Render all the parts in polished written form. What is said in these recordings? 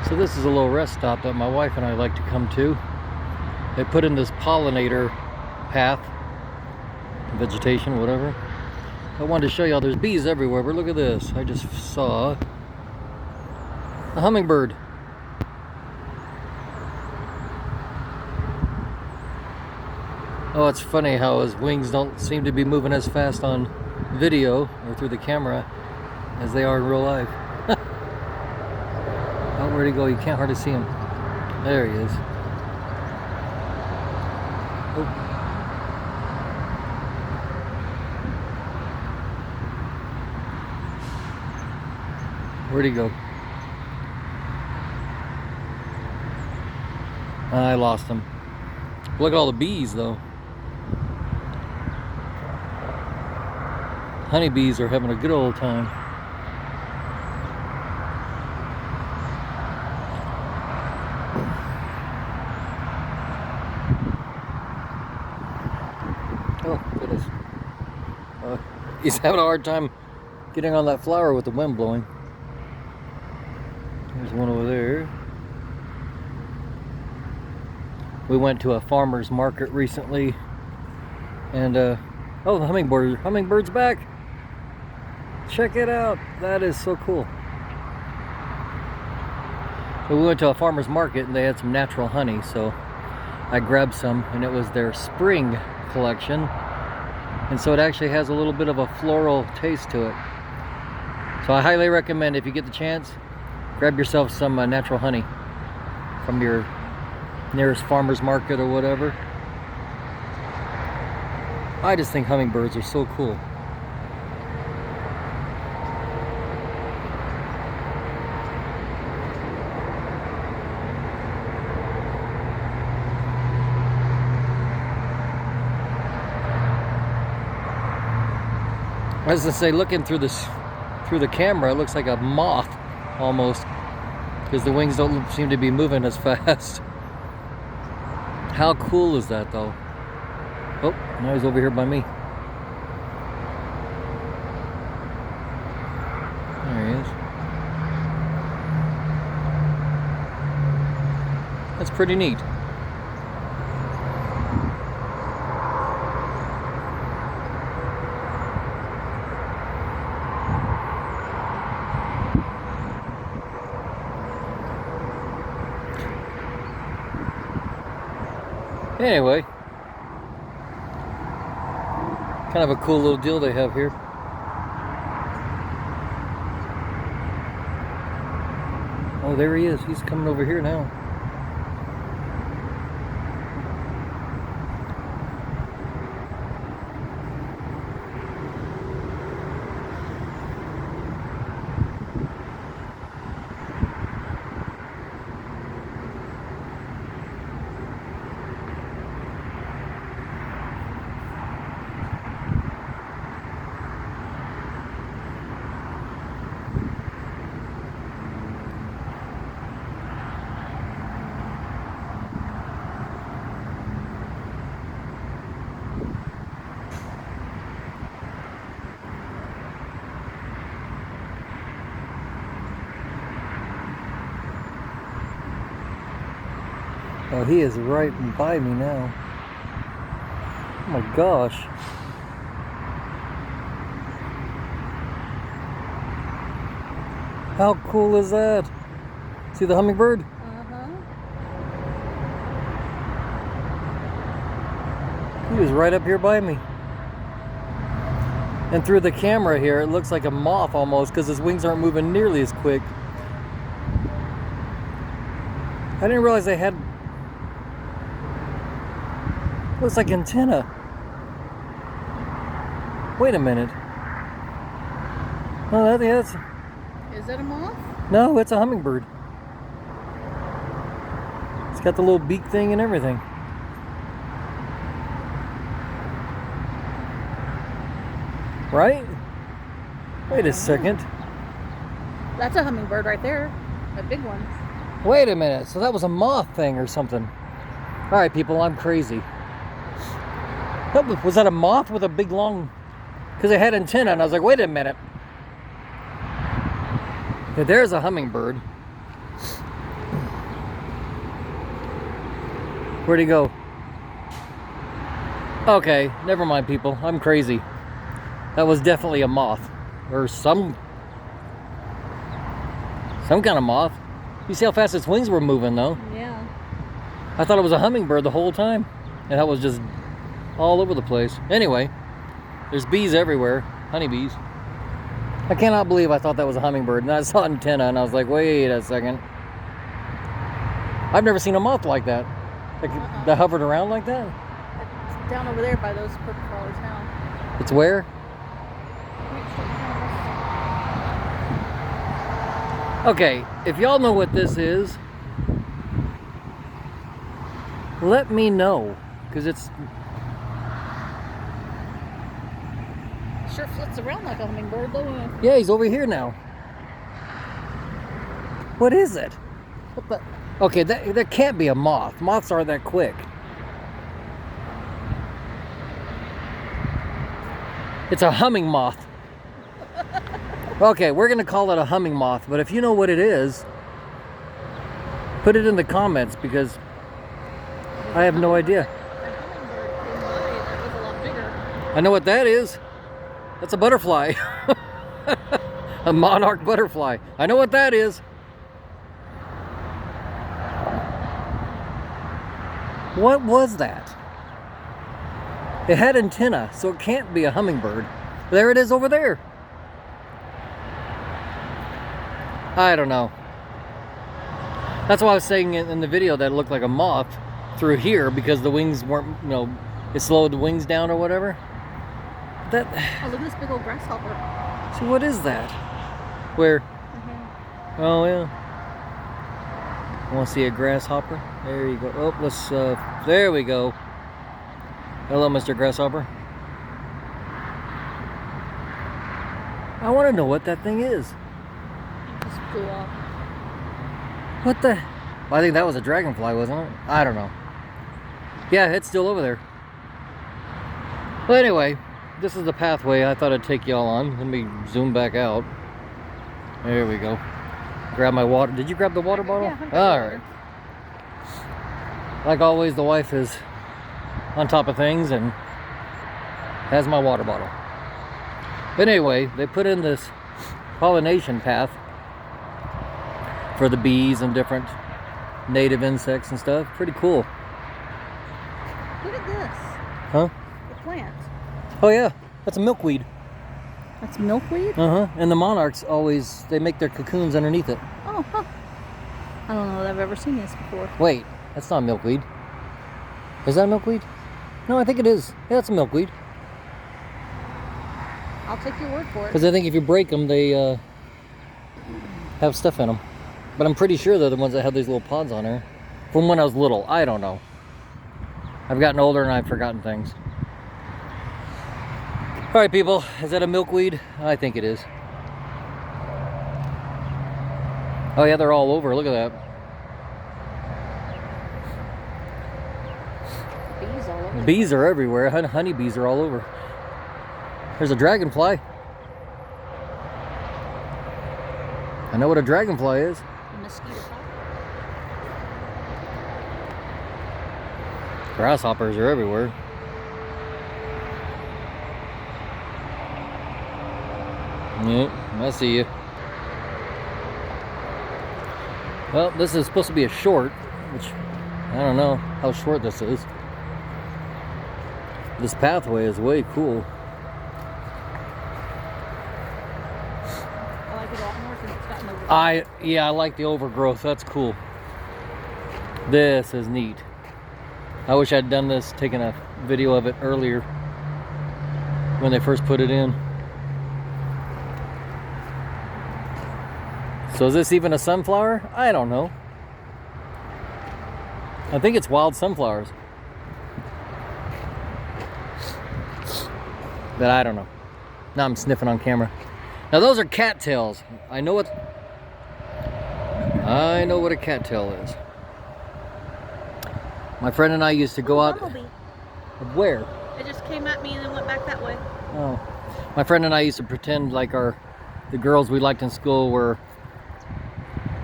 So this is a little rest stop that my wife and I like to come to. They put in this pollinator path, vegetation, whatever. I wanted to show y'all there's bees everywhere, but look at this. I just saw a hummingbird. Oh, it's funny how his wings don't seem to be moving as fast on video or through the camera as they are in real life. Oh, where'd he go? You can't hardly see him. There he is. Oh. Where'd he go? I lost him. Look at all the bees, though. Honeybees are having a good old time. Oh, goodness. He's having a hard time getting on that flower with the wind blowing. There's one over there. We went to a farmer's market recently, and oh, the hummingbird's back. Check it out. That is so cool. So we went to a farmer's market and they had some natural honey, so I grabbed some, and it was their spring collection, and so it actually has a little bit of a floral taste to it. So I highly recommend, if you get the chance, grab yourself some natural honey from your nearest farmer's market or whatever. I just think hummingbirds are so cool. As I say, looking through the camera, it looks like a moth almost, because the wings don't seem to be moving as fast. How cool is that, though? Oh, now he's over here by me. There he is. That's pretty neat. Anyway, kind of a cool little deal they have here. Oh, there he is. He's coming over here now. Oh, he is right by me now. Oh my gosh. How cool is that? See the hummingbird? Uh-huh. He was right up here by me. And through the camera here, it looks like a moth almost, because his wings aren't moving nearly as quick. I didn't realize they had... looks like antenna. Wait a minute. Oh, that's... Is that a moth? No, it's a hummingbird. It's got the little beak thing and everything. Right? Wait a second. That's a hummingbird right there. A big one. Wait a minute. So that was a moth thing or something. All right, people, I'm crazy. Was that a moth with a big long... because it had antenna, and I was like, wait a minute. Yeah, there's a hummingbird. Where'd he go? Okay, never mind, people. I'm crazy. That was definitely a moth. Or some kind of moth. You see how fast its wings were moving, though? Yeah. I thought it was a hummingbird the whole time. And that was just all over the place. Anyway, there's bees everywhere. Honeybees. I cannot believe I thought that was a hummingbird. And I saw an antenna and I was like, wait a second. I've never seen a moth like that. Like, that hovered around like that? It's down over there by those purple flowers now. It's where? Okay, if y'all know what this is, let me know. Because it's... Sure flits around like a hummingbird, doesn't it? Yeah, he's over here now. What is it? What the... Okay, that can't be a moth. Moths aren't that quick. It's a humming moth. Okay, we're gonna call it a humming moth, but if you know what it is, put it in the comments because I have no idea. I know what that is. That's a butterfly. A monarch butterfly. I know what that is. What was that? It had antenna, so it can't be a hummingbird. There it is over there. I don't know. That's why I was saying in the video that it looked like a moth through here because the wings weren't, you know, it slowed the wings down or whatever. That. Oh, look at this big old grasshopper. So what is that? Where? Mm-hmm. Oh yeah. Want to see a grasshopper? There you go. Oh, let's. There we go. Hello, Mr. Grasshopper. I want to know what that thing is. It just flew off. What the? Well, I think that was a dragonfly, wasn't it? I don't know. Yeah, it's still over there. Well, anyway, this is the pathway I thought I'd take y'all on. Let me zoom back out. There we go. Grab my water. Did you grab the water bottle? Yeah, all right. Like always, the wife is on top of things and has my water bottle. But anyway, they put in this pollination path for the bees and different native insects and stuff. Pretty cool. Look at this. Huh? The plant. Oh yeah, that's a milkweed. That's milkweed? Uh-huh. And the monarchs always, they make their cocoons underneath it. Oh, huh. I don't know that I've ever seen this before. Wait, that's not milkweed. Is that a milkweed? No, I think it is. Yeah, that's a milkweed. I'll take your word for it. Because I think if you break them, they have stuff in them. But I'm pretty sure they're the ones that have these little pods on there. From when I was little. I don't know. I've gotten older and I've forgotten things. All right, people. Is that a milkweed? I think it is. Oh, yeah, they're all over. Look at that. Bees all over. Bees are everywhere. Honeybees are all over. There's a dragonfly. I know what a dragonfly is. A mosquito bite. Grasshoppers are everywhere. Yep, I see you. Well, this is supposed to be a short, which I don't know how short this is. This pathway is way cool. I like it a lot more since it's gotten overgrown. Yeah, I like the overgrowth. That's cool. This is neat. I wish I'd done this, taken a video of it earlier when they first put it in. So is this even a sunflower? I don't know. I think it's wild sunflowers. But I don't know. Now I'm sniffing on camera. Now those are cattails. I know what a cattail is. My friend and I used to go out. Bumblebee. Where? It just came at me and then went back that way. Oh. My friend and I used to pretend like the girls we liked in school were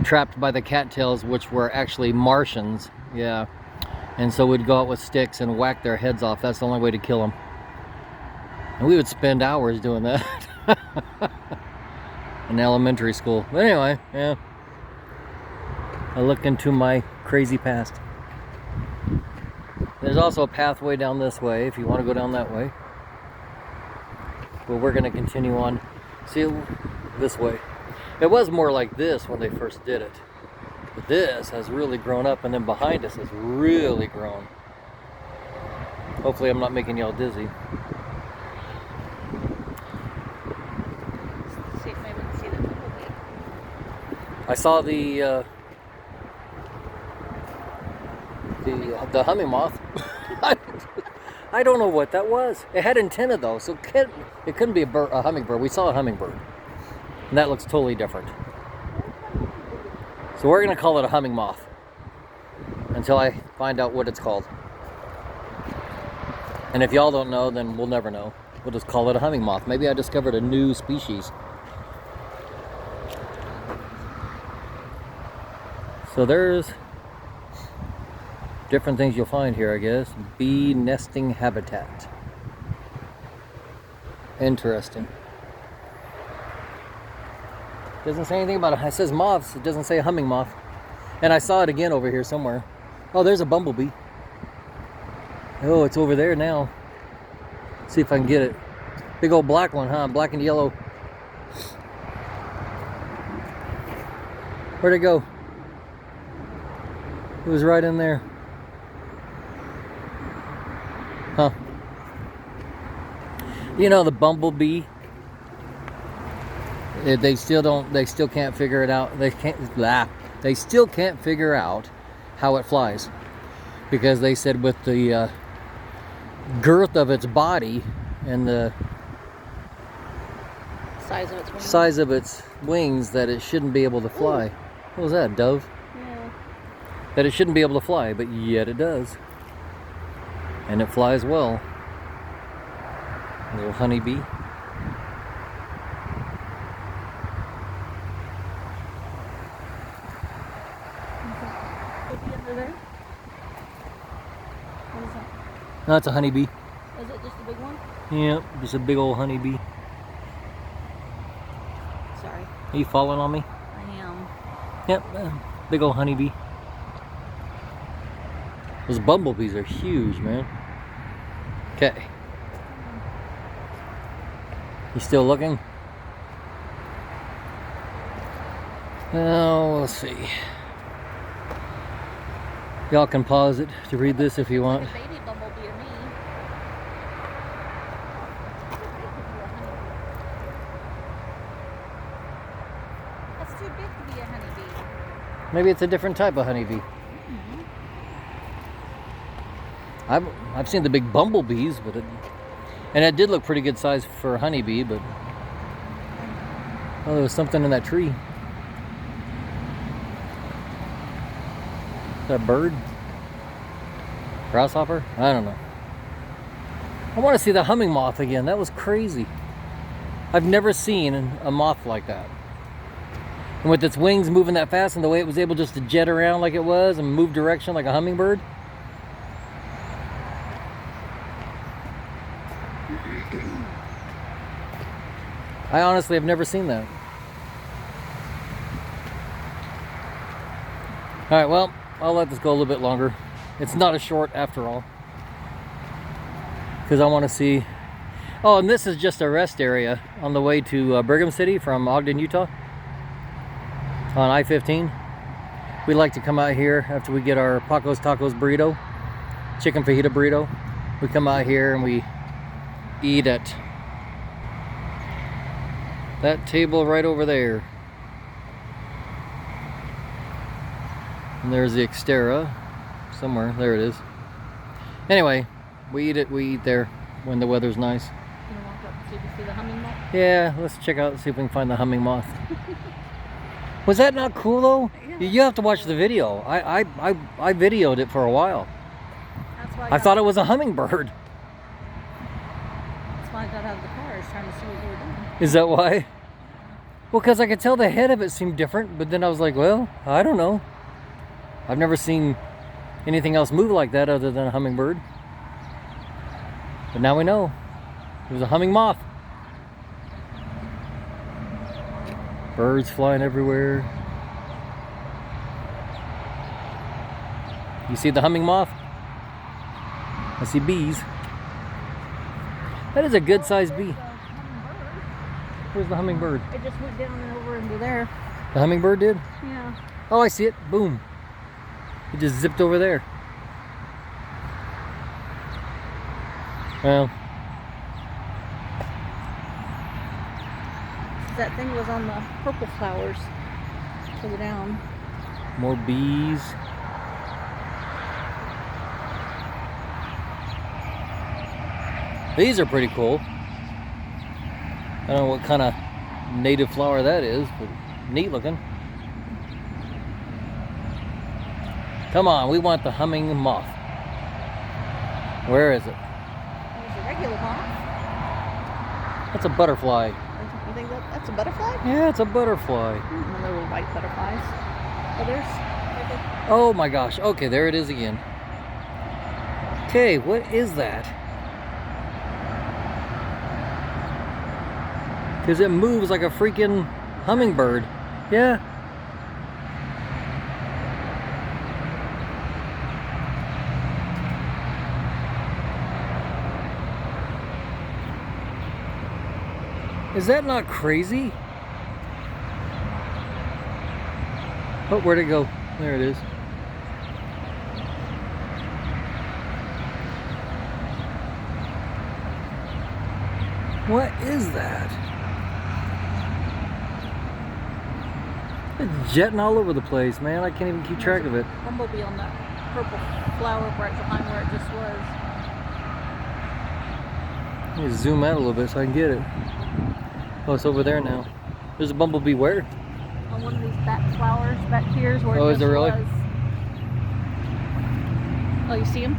trapped by the cattails, which were actually Martians. Yeah. And so we'd go out with sticks and whack their heads off. That's the only way to kill them. And we would spend hours doing that in elementary school. But anyway, yeah. I look into my crazy past. There's also a pathway down this way if you want to go down that way. But we're going to continue on. See, this way. It was more like this when they first did it. But this has really grown up, and then behind us has really grown. Hopefully I'm not making y'all dizzy. See if maybe we can see the bumblebee. I saw the humming moth. I don't know what that was. It had antenna though, so it couldn't be a hummingbird. We saw a hummingbird, and that looks totally different. So we're gonna call it a humming moth until I find out what it's called. And if y'all don't know, then we'll never know. We'll just call it a humming moth. Maybe I discovered a new species. So there's different things you'll find here, I guess. Bee nesting habitat. Interesting. Doesn't say anything about it. It says moths. It doesn't say a humming moth. And I saw it again over here somewhere. Oh, there's a bumblebee. Oh, it's over there now. See if I can get it. Big old black one, huh? Black and yellow. Where'd it go? It was right in there. Huh. You know, the bumblebee, they still can't figure it out. They still can't figure out how it flies, because they said with the girth of its body and the size of its wings that it shouldn't be able to fly. Ooh. What was that, a dove? Yeah. That it shouldn't be able to fly, but yet it does. And it flies well. Little honeybee. Under there? What is that? No, it's a honeybee. Is it just a big one? Yeah, just a big old honeybee. Sorry. Are you falling on me? I am. Yep, big old honeybee. Those bumblebees are huge, man. Okay. You still looking? Now, let's see. Y'all can pause it to read this if you want. Baby bumblebee to me. That's too big to be a honeybee. Maybe it's a different type of honeybee. I've seen the big bumblebees, but it did look pretty good size for a honeybee, but oh, there was something in that tree. Is that a bird? Grasshopper? I don't know. I want to see the humming moth again. That was crazy. I've never seen a moth like that. And with its wings moving that fast and the way it was able just to jet around like it was and move direction like a hummingbird. I honestly have never seen that. Alright, well, I'll let this go a little bit longer. It's not a short after all. Because I want to see... Oh, and this is just a rest area on the way to Brigham City from Ogden, Utah. On I-15. We like to come out here after we get our Paco's Tacos burrito. Chicken fajita burrito. We come out here and we eat at that table right over there. And there's the Xterra somewhere. There it is. Anyway, we eat there when the weather's nice. You want to walk up and see if you see the humming moth? Yeah, let's check out, see if we can find the humming moth. Was that not cool though? Yeah. You have to watch the video. I videoed it for a while. That's why I thought it was a hummingbird. That's why I got out of the car. I was trying to see what you were doing. Is that why? Well, because I could tell the head of it seemed different, but then I was like, well, I don't know. I've never seen anything else move like that other than a hummingbird. But now we know. It was a humming moth. Birds flying everywhere. You see the humming moth? I see bees. That is a good sized bee. Where's the hummingbird? It just went down and over into there. The hummingbird did? Yeah. Oh, I see it. Boom. It just zipped over there. Well, That thing was on the purple flowers. Further down. more bees. These are pretty cool. I don't know what kind of native flower that is, but neat looking. Come on, we want the humming moth. Where is it? There's a regular moth. That's a butterfly. You think that's a butterfly? Yeah, it's a butterfly. The little white butterflies. Oh, there's. Oh my gosh. Okay, there it is again. Okay, what is that? Because it moves like a freaking hummingbird. Yeah. Is that not crazy? Oh, where'd it go? There it is. What is that? It's jetting all over the place, man. I can't even keep track of it. Bumblebee on that purple flower right behind where it just was. Let me zoom out a little bit so I can get it. Oh, it's over there now. There's a bumblebee where? On one of these back flowers back here is where Oh, it is just there really? was. Oh, you see him?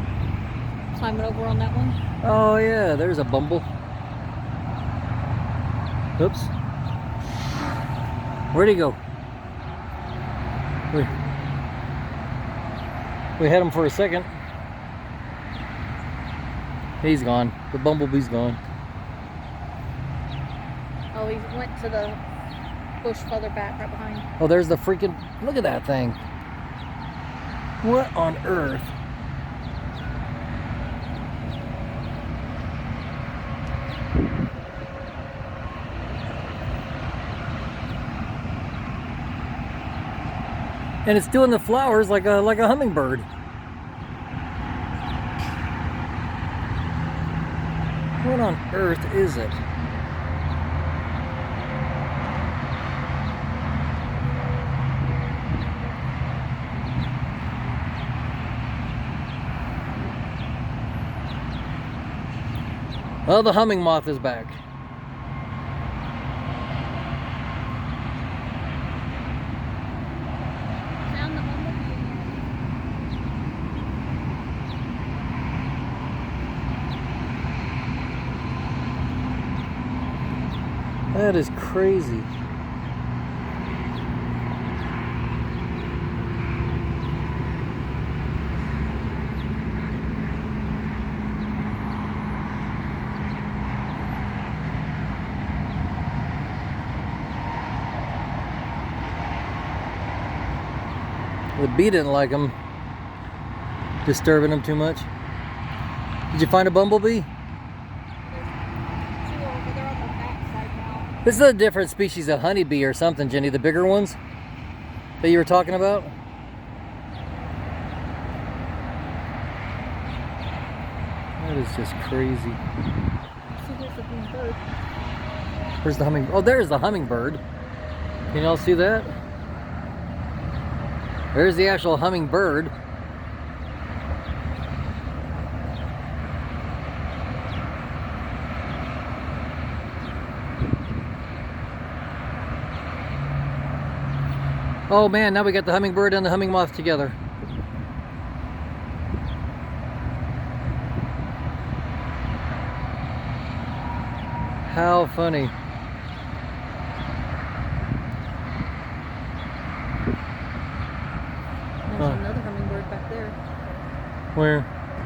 Climbing over on that one? Oh yeah, there's a bumble. Oops. Where'd he go? We had him for a second. He's gone. The bumblebee's gone. Oh, he went to the bush further back right behind. Oh, there's the freaking... Look at that thing. What on earth? And it's doing the flowers like a hummingbird. What on earth is it? Well, the humming moth is back. Found the bumblebee. That is crazy. The bee didn't like him, disturbing him too much. Did you find a bumblebee? Two over there on the back side now. This is a different species of honeybee or something, Jenny. The bigger ones that you were talking about. That is just crazy. See, there's a green bird. Where's the humming? Oh, there's the hummingbird. Can y'all see that? There's the actual hummingbird. Oh man, now we got the hummingbird and the humming moth together. How funny. There's another hummingbird back there. Where?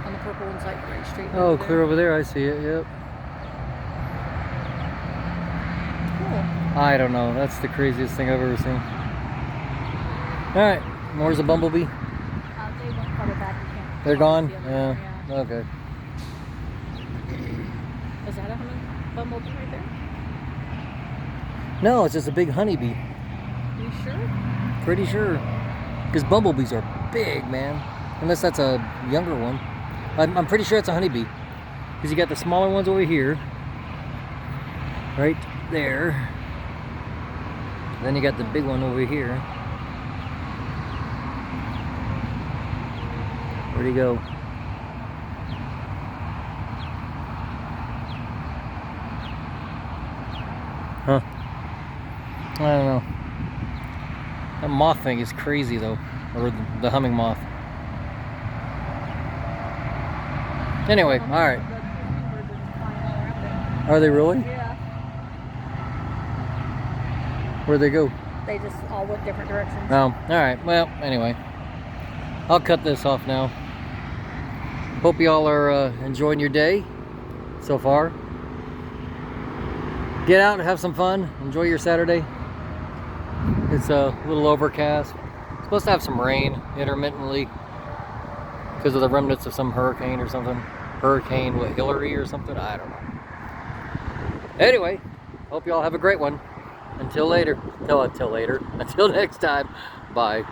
On the purple one's like right straight. Oh, clear over there. I see it. Yep. Cool. I don't know. That's the craziest thing I've ever seen. All right. Where's the bumblebee? They went farther back. You can't. They're gone? The other Yeah. one, yeah. Okay. Is that a bumblebee right there? No, it's just a big honeybee. You sure? Pretty sure. Because bumblebees are big, man. Unless that's a younger one. I'm pretty sure it's a honeybee. Because you got the smaller ones over here. Right there. Then you got the big one over here. Where'd he go? Huh. I don't know. That moth thing is crazy though. Or the humming moth. Anyway, alright. Are they really? Yeah. Where'd they go? They just all went different directions. Oh, alright. Well, anyway. I'll cut this off now. Hope y'all are enjoying your day so far. Get out and have some fun. Enjoy your Saturday. It's a little overcast. It's supposed to have some rain intermittently because of the remnants of some hurricane or something. Hurricane, what, Hillary or something? I don't know. Anyway, hope y'all have a great one. Until later. Until later. Until next time. Bye.